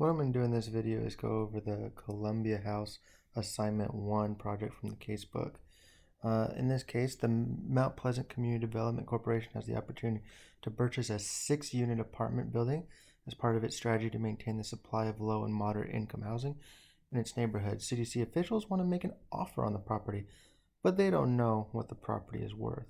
What I'm going to do in this video is go over the Columbia House Assignment 1 project from the casebook. In this case, the Mount Pleasant Community Development Corporation has the opportunity to purchase a 6-unit apartment building as part of its strategy to maintain the supply of low and moderate income housing in its neighborhood. CDC officials want to make an offer on the property, but they don't know what the property is worth.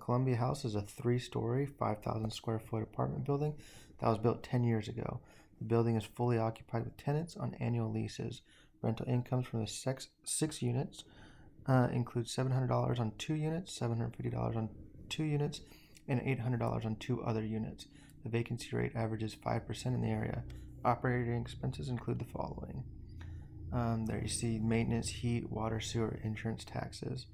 Columbia House is a 3-story, 5,000 square foot apartment building that was built 10 years ago. The building is fully occupied with tenants on annual leases. Rental incomes from the 6 units include $700 on 2 units, $750 on 2 units, and $800 on 2 other units. The vacancy rate averages 5% in the area. Operating expenses include the following. There you see maintenance, heat, water, sewer, insurance, taxes.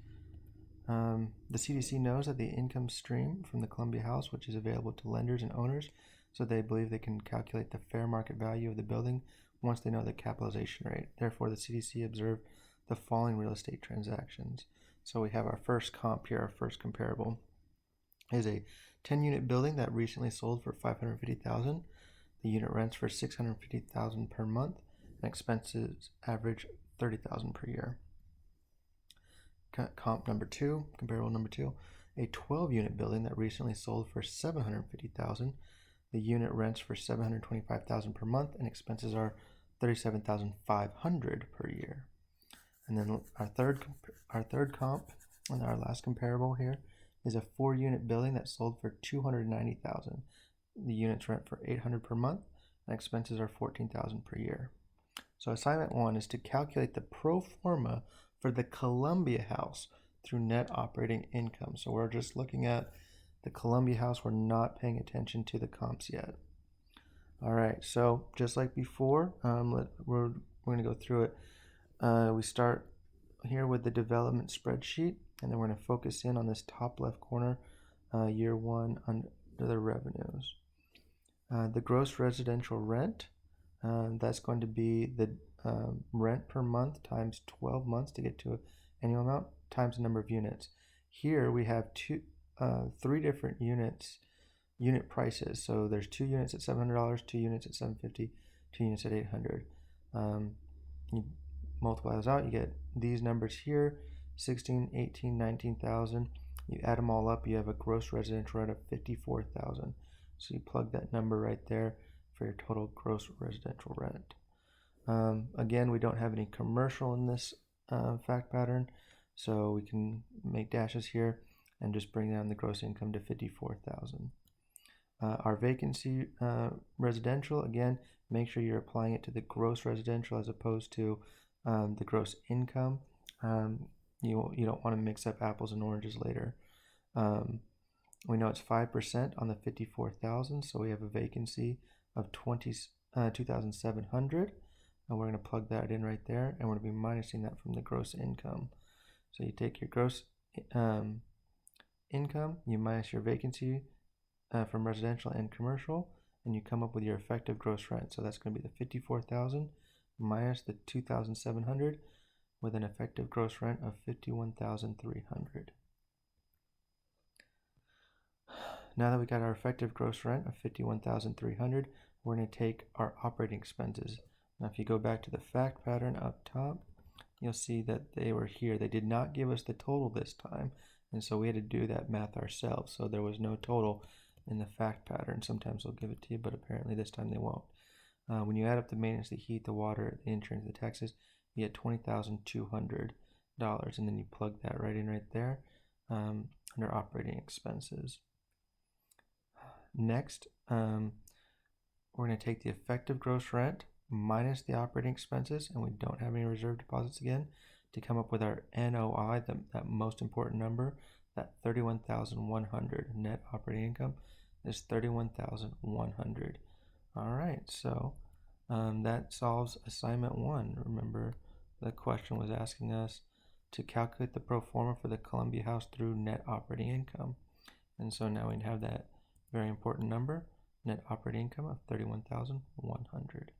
The CDC knows that the income stream from the Columbia House, which is available to lenders and owners, so they believe they can calculate the fair market value of the building once they know the capitalization rate. Therefore, the CDC observed the following real estate transactions. So we have our first comp here, our first comparable is a 10-unit building that recently sold for $550,000. The unit rents for $650,000 per month, and expenses average $30,000 per year. Comp number 2, comparable number 2, a 12-unit building that recently sold for $750,000. The unit rents for $725,000 per month, and expenses are $37,500 per year. And then our third comp, and our last comparable here, is a 4-unit building that sold for $290,000. The units rent for $800 per month, and expenses are $14,000 per year. So assignment 1 is to calculate the pro forma for the Columbia House through net operating income. So we're just looking at the Columbia House. We're not paying attention to the comps yet. All right, so just like before, we're going to go through it. We start here with the development spreadsheet, and then we're going to focus in on this top left corner, year 1 under the revenues. The gross residential rent, that's going to be the rent per month times 12 months to get to an annual amount times the number of units. Here we have 3 different unit prices. So there's 2 units at $700, 2 units at $750, 2 units at $800. You multiply those out, you get these numbers here, 16, 18, 19,000. You add them all up, you have a gross residential rent of 54,000. So you plug that number right there for your total gross residential rent. Again, we don't have any commercial in this fact pattern, so we can make dashes here and just bring down the gross income to 54,000. Our vacancy residential, again, make sure you're applying it to the gross residential as opposed to the gross income. You don't want to mix up apples and oranges later. We know it's 5% on the 54,000, so we have a vacancy of 2,700, and we're going to plug that in right there, and we're going to be minusing that from the gross income. So you take your gross income, you minus your vacancy from residential and commercial, and you come up with your effective gross rent. So that's going to be the 54,000 minus the 2,700 with an effective gross rent of 51,300. Now that we got our effective gross rent of 51,300, we're going to take our operating expenses. Now if you go back to the fact pattern up top, you'll see that they were here. They did not give us the total this time, and so we had to do that math ourselves. So there was no total in the fact pattern. Sometimes they'll give it to you, but apparently this time they won't. When you add up the maintenance, the heat, the water, the insurance, the taxes, you get $20,200, and then you plug that right in right there under operating expenses. Next, we're going to take the effective gross rent minus the operating expenses, and we don't have any reserve deposits again, to come up with our NOI, that most important number, that 31,100. Net operating income is 31,100. All right, so that solves assignment 1. Remember, the question was asking us to calculate the pro forma for the Columbia House through net operating income. And so now we have that very important number, net operating income of 31,100.